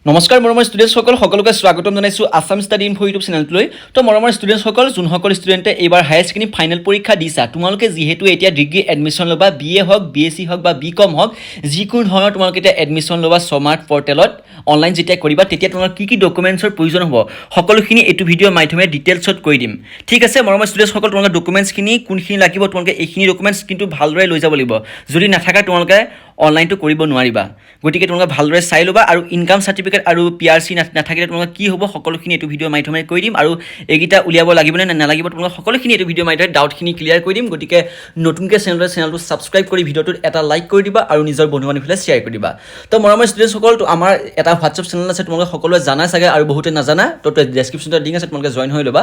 নমস্কাৰ মৰমৰ ষ্টুডেণ্টসকল সকলোকে স্বাগতম জনাইছোঁ আছাম ষ্টাডি ইনফো ইউটিউব চেনেলটোলৈ। তো মৰমৰ ষ্টুডেণ্টসকল যোনসকল ষ্টুডেণ্টে এইবাৰ হায়াৰ ছেকেণ্ডেৰী ফাইনেল পৰীক্ষা দিছা, তোমালোকে যিহেতু এতিয়া ডিগ্ৰী এডমিশ্যন ল'বা, BA হওক BSc হওক বা BCom হওক, যিকোনো ধৰণৰ তোমালোকে এতিয়া এডমিশ্যন ল'বা স্মাৰ্ট পৰ্টেলত অনলাইন যেতিয়া কৰিবা তেতিয়া তোমাৰ কি ডকুমেণ্টছৰ প্ৰয়োজন হ'ব সকলোখিনি এইটো ভিডিঅ'ৰ মাধ্যমেৰে ডিটেইলছত কৈ দিম। ঠিক আছে মৰমৰ ষ্টুডেণ্টসকল, তোমালোকে ডকুমেণ্টছখিনি কোনখিনি লাগিব, তোমালোকে এইখিনি ডকুমেণ্টছ কিন্তু ভালদৰে লৈ যাব লাগিব। যদি নাথাকা তোমালোকে অনলাইনটো কৰিব নোৱাৰিবা। গতিকে তোমালোকে ভালদৰে চাই ল'বা। আৰু ইনকাম চাৰ্টিফিকেট আৰু PRC নাথাকিলে তোমালোকে কি হ'ব সকলোখিনি এইটো ভিডিঅ'ৰ মাধ্যমেৰে কৈ দিম। আৰু এইকেইটা উলিয়াব লাগিবনে নালাগিব তোমালোকে সকলোখিনি এইটো ভিডিঅ'ৰ মাধ্যমেৰে ডাউটখিনি ক্লিয়াৰ কৰি দিম। গতিকে নতুনকৈ চেনেলটো ছাবস্ক্ৰাইব কৰি ভিডিঅ'টোত এটা লাইক কৰি দিবা আৰু নিজৰ বন্ধু বান্ধৱীলৈ শ্বেয়াৰ কৰি দিবা। তো মৰমৰ ষ্টুডেণ্টসকল, তো আমাৰ এটা হোৱাটছআপ চেনেল আছে, তোমালোকে সকলোৱে জানা চাগে আৰু বহুতে নাজানা। তো ডেছক্ৰিপশ্যনতে লিংক আছে, তোমালোকে জইন হৈ ল'বা।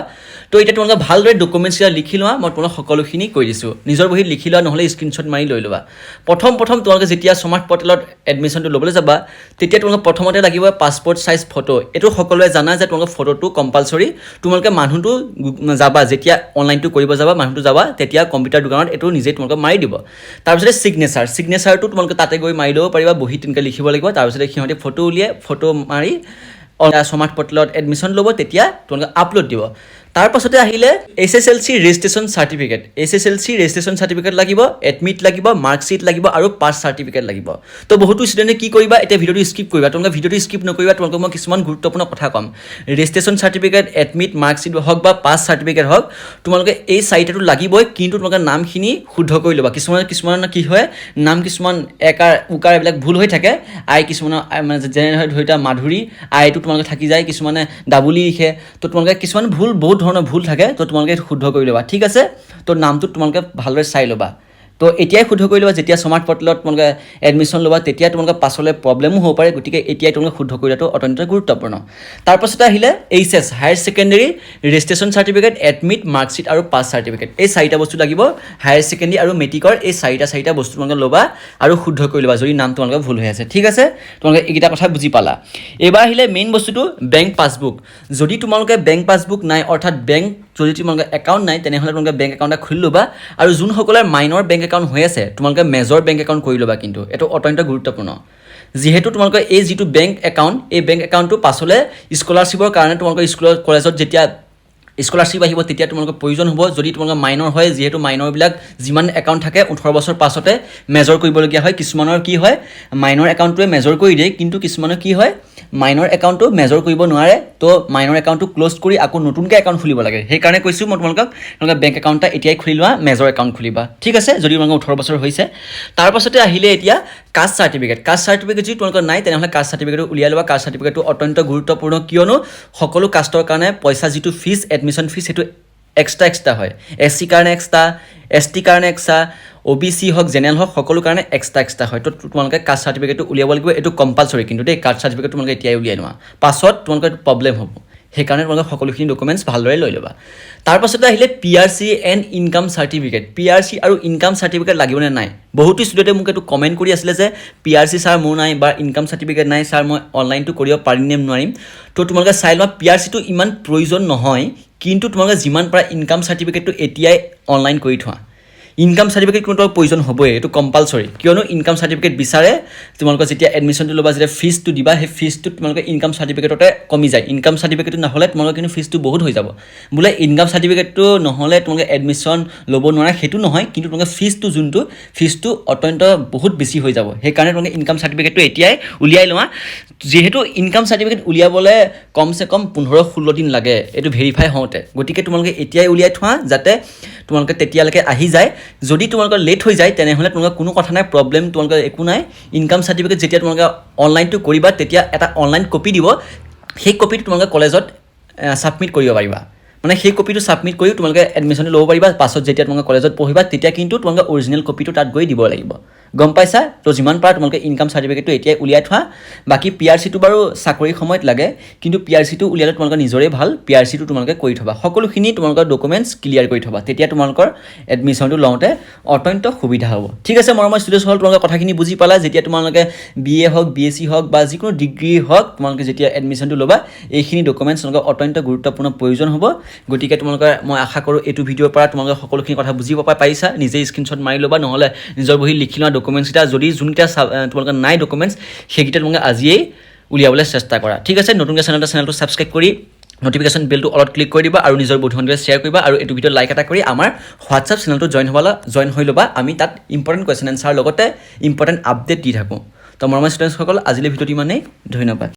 তো এতিয়া তোমালোকে ভালদৰে ডকুমেণ্টছকেইটা লিখি লোৱা, মই তোমালোক সকলোখিনি কৈ দিছোঁ। নিজৰ বহীত লিখি লোৱা, নহ'লে স্ক্ৰীনশ্বট মাৰি লৈ ল'বা। প্ৰথম তোমালোকে যেতিয়া স্মাৰ্ট পৰ্টেলত এডমিশ্যনটো ল'বলৈ যাবা তেতিয়া তোমালোকে প্ৰথমতে লাগিব পাছপৰ্ট চাইজ ফটো। এইটো সকলোৱে জানা যে তোমালোকে ফটোটো কম্পালচৰি। তোমালোকে মানুহটো যাবা, যেতিয়া অনলাইনটো কৰিব যাবা মানুহটো যাবা, তেতিয়া কম্পিউটাৰ দোকানত এইটো নিজেই তোমালোকে মাৰি দিব। তাৰপিছতে ছিগনেচাৰটো তোমালোকে তাতে গৈ মাৰি ল'ব পাৰিবা, বহীত তেনেকৈ লিখিব লাগিব। তাৰপিছতে সিহঁতে ফটো উলিয়াই ফটো মাৰি স্মাৰ্ট পৰ্টেলত এডমিশ্যন ল'ব, তেতিয়া তোমালোকে আপলোড দিব। তাৰপাছতে আহিলে SSLC ৰেজিষ্ট্ৰেশ্যন চাৰ্টিফিকেট লাগিব, এডমিট লাগিব, মাৰ্কশ্বিট লাগিব আৰু পাছ চাৰ্টিফিকেট লাগিব। তো বহুতো ষ্টুডেণ্টে কি কৰিবা, এতিয়া ভিডিঅ'টো স্কিপ কৰিবা। তোমালোকে ভিডিঅ'টো স্কিপ নকৰিবা, তোমালোকক মই কিছুমান গুৰুত্বপূৰ্ণ কথা ক'ম। ৰেজিষ্ট্ৰেশ্যন চাৰ্টিফিকেট, এডমিট, মাৰ্কশ্বিট হওক বা পাছ চাৰ্টিফিকেট হওক, তোমালোকে এই চাৰিটাটো লাগিবই। কিন্তু তোমালোকে নামখিনি শুদ্ধ কৰি ল'বা। কিছুমান কি হয়, নাম কিছুমান একাৰ উকাৰ এইবিলাক ভুল হৈ থাকে। কিছুমানৰ যেনে ধৰি লোৱা মাধুৰী, আইটো তোমালোকে থাকি যায়, কিছুমানে ডাবুলি লিখে। তো তোমালোকে কিছুমান বহুত ধৰণৰ ভুল থাকে, তো তোমালোকে শুদ্ধ কৰি ল'বা। ঠিক আছে, তো নামটো তোমালোকে ভালদৰে চাই ল'বা। তো এতিয়াই শুদ্ধ কৰি ল'বা, যেতিয়া স্মাৰ্ট পৰ্টেলত তোমালোকে এডমিশ্যন ল'বা তেতিয়া তোমালোকে পাছলৈ প্ৰব্লেমো হ'ব পাৰে। গতিকে এতিয়াই তোমালোকে শুদ্ধ কৰি লোৱাটো অত্যন্ত গুৰুত্বপূৰ্ণ। তাৰপাছতে আহিলে HS higher secondary registration certificate, admit, marksheet আৰু পাছ চাৰ্টিফিকেট। এই চাৰিটা বস্তু লাগিব হায়াৰ ছেকেণ্ডেৰী আৰু মেট্ৰিকৰ। এই চাৰিটা বস্তু তোমালোকে ল'বা আৰু শুদ্ধ কৰি ল'বা যদি নাম তোমালোকে ভুল হৈ আছে। ঠিক আছে, তোমালোকে এইকেইটা কথা বুজি পালা। এইবাৰ আহিলে মেইন বস্তুটো বেংক পাছবুক। যদি তোমালোকে বেংক পাছবুক নাই, অৰ্থাৎ যদি তোমালোকে একাউণ্ট নাই, তেনেহ'লে তোমালোকে বেংক একাউণ্ট এটা খুলি ল'বা। আৰু যোনসকলৰ মাইনৰ বেংক একাউণ্ট হৈ আছে তোমালোকে মেজৰ বেংক একাউণ্ট কৰি ল'বা। কিন্তু এইটো অত্যন্ত গুৰুত্বপূৰ্ণ, যিহেতু তোমালোকৰ এই যিটো বেংক একাউণ্ট, এই বেংক একাউণ্টটো পাছলৈ স্কলাৰশ্বিপৰ কাৰণে তোমালোকৰ কলেজত যেতিয়া স্কলাৰশ্বিপ আহিব তেতিয়া তোমালোকৰ প্ৰয়োজন হ'ব। যদি তোমালোকৰ মাইনৰ হয়, যিহেতু মাইনৰবিলাক যিমান একাউণ্ট থাকে 18 বছৰ পাছতে মেজৰ কৰিবলগীয়া হয়। কিছুমানৰ কি হয়, মাইনৰ একাউণ্টটোৱে মেজৰ কৰি দিয়ে, কিন্তু কিছুমানৰ কি হয়, মাইনৰ একাউণ্টটো মেজৰ কৰিব নোৱাৰে। তো মাইনৰ একাউণ্টটো ক্ল'জ কৰি আকৌ নতুনকৈ একাউণ্ট খুলিব লাগে। সেইকাৰণে কৈছোঁ মই তোমালোকে বেংক একাউণ্ট এটা এতিয়াই খুলি লোৱা, মেজৰ একাউণ্ট খুলিবা। ঠিক আছে, যদি তোমালোকৰ 18 বছৰ হৈছে। তাৰপাছতে আহিলে এতিয়া কাষ্ট চাৰ্টিফিকেট যদি তোমালোকৰ নাই, তেনেহ'লে কাষ্ট চাৰ্টিফিকেটটো উলিয়াই ল'বা। কাষ্ট চাৰ্টিফিকেটটো অত্যন্ত গুৰুত্বপূৰ্ণ, কিয়নো সকলো কাষ্টৰ কাৰণে পইচা যিটো ফিজ, এডমিশ্যন ফিজ, সেইটো এক্সট্ৰা হয়। SC কাৰণে এক্সট্ৰা, ST কাৰণে এক্সট্ৰা, OBC হওক, জেনেৰেল হওক, সকলো কাৰণে এক্সট্ৰা হয়। তো তোমালোকে কাষ্ট চাৰ্টিফিকেটটো উলিয়াব লাগিব। এইটো কম্পালচৰি কিন্তু দেই, কাষ্ট চাৰ্টিফিকেট তোমালোকে এতিয়াই উলিয়াই লোৱা, পাছত তোমালোকৰ প্ৰব্লেম হ'ব। সেইকাৰণে তোমালোকে সকলোখিনি ডকুমেণ্টছ ভালদৰে লৈ ল'বা। তাৰপাছতে আহিলে PRC and income certificate. PRC আৰু ইনকাম চাৰ্টিফিকেট লাগিবনে নাই, বহুতো ষ্টুডেণ্টে মোক এইটো কমেণ্ট কৰি আছিলে যে PRC ছাৰ মোৰ নাই বা ইনকাম চাৰ্টিফিকেট নাই ছাৰ, মই অনলাইনটো কৰিব পাৰিম নে নোৱাৰিম। তো তোমালোকে চাই লোৱা, PRCটো ইমান প্ৰয়োজন নহয়, কিন্তু তোমালোকে যিমান পাৰা ইনকাম চাৰ্টিফিকেটটো এতিয়াই অনলাইন কৰি থোৱা। ইনকাম চাৰ্টিফিকেট কিন্তু প্ৰয়োজন হ'বই, এইটো কম্পালচৰি, কিয়নো ইনকাম চাৰ্টিফিকেট বিচাৰে। তোমালোকে যেতিয়া এডমিশ্যনটো ল'বা, যেতিয়া ফিজটো দিবা, সেই ফিজটো তোমালোকে ইনকাম চাৰ্টিফিকেটতে কমি যায়। ইনকাম চাৰ্টিফিকেটটো নহ'লে তোমালোকৰ কিন্তু ফিজটো বহুত হৈ যাব। বোলে ইনকাম চাৰ্টিফিকেটটো নহ'লে তোমালোকে এডমিশ্যন ল'ব নোৱাৰা, সেইটো নহয়, কিন্তু তোমালোকে ফিজটো অত্যন্ত বহুত বেছি হৈ যাব। সেইকাৰণে তোমালোকে ইনকাম চাৰ্টিফিকেটটো এতিয়াই উলিয়াই লোৱা। যিহেতু ইনকাম চাৰ্টিফিকেট উলিয়াবলৈ কমচে কম 15-16 দিন লাগে এইটো ভেৰিফাই হওঁতে। গতিকে তোমালোকে এতিয়াই উলিয়াই থোৱা, যাতে তোমালোকে তেতিয়ালৈকে আহি যায়। যদি তোমালোকৰ লেট হৈ যায়, তেনেহ'লে তোমালোকৰ কোনো কথা নাই, প্ৰব্লেম তোমালোকৰ একো নাই। ইনকাম চাৰ্টিফিকেট যেতিয়া তোমালোকে অনলাইনটো কৰিবা, তেতিয়া এটা অনলাইন কপি দিব, সেই কপিটো তোমালোকে কলেজত ছাবমিট কৰিব পাৰিবা। মানে সেই কপিটো ছাবমিট কৰিও তোমালোকে এডমিশ্যনটো ল'ব পাৰিবা। পাছত যেতিয়া তোমালোকে কলেজত পঢ়িবা, তেতিয়া কিন্তু তোমালোকে অৰিজিনেল কপিটো তাত গৈ দিব লাগিব। গম পাইছা? তো যিমান পাৰা তোমালোকে ইনকাম চাৰ্টিফিকেটটো এতিয়াই উলিয়াই থোৱা। বাকী PRCটো বাৰু চাকৰিৰ সময়ত লাগে, কিন্তু PRCটো উলিয়ালে তোমালোকৰ নিজৰে ভাল। PRCটো তোমালোকে কৰি থ'বা, সকলোখিনি তোমালোকৰ ডকুমেণ্টছ ক্লিয়াৰ কৰি থ'বা, তেতিয়া তোমালোকৰ এডমিশ্যনটো লওঁতে অত্যন্ত সুবিধা হ'ব। ঠিক আছে মৰমৰ ষ্টুডেণ্টসকল, তোমালোকে কথাখিনি বুজি পালা। যেতিয়া তোমালোকে BA হওক, BSc হওক বা যিকোনো ডিগ্ৰী হওক, তোমালোকে যেতিয়া এডমিশ্যনটো ল'বা, এইখিনি ডকুমেণ্টছ তোমালোকৰ অত্যন্ত গুৰুত্বপূৰ্ণ প্ৰয়োজন হ'ব। গতিকে তোমালোকে, মই আশা কৰোঁ এইটো ভিডিঅ'ৰ পৰা তোমালোকে সকলোখিনি কথা বুজিব পাৰিছা। নিজেই স্ক্ৰীনশ্বট মাৰি ল'বা, নহ'লে নিজৰ বহি লিখি লোৱা ডকুমেণ্টছকেইটা। যদি যোনকেইটা তোমালোকৰ নাই ডকুমেণ্টছ, সেইকেইটা তোমালোকে আজিয়েই উলিয়াবলৈ চেষ্টা কৰা ঠিক আছে নতুনকৈ চেনেলটো ছাবস্ক্ৰাইব কৰি নটিফিকেশ্যন বেলটো অলপ ক্লিক কৰি দিবা আৰু নিজৰ বন্ধুবান্ধৱীক শ্বেয়াৰ কৰিবা আৰু এইটো ভিডিঅ' লাইক এটা কৰি আমাৰ হোৱাটছআপ চেনেলটো জইন হৈ ল'বা আমি তাত ইম্পৰ্টেণ্ট কুৱেশ্যন এনচাৰ লগতে ইম্পৰ্টেণ্ট আপডেট দি থাকোঁ তো মৰমৰ ষ্টুডেণ্টসকল আজিলৈ ভিডিঅ'টো ইমানেই ধন্যবাদ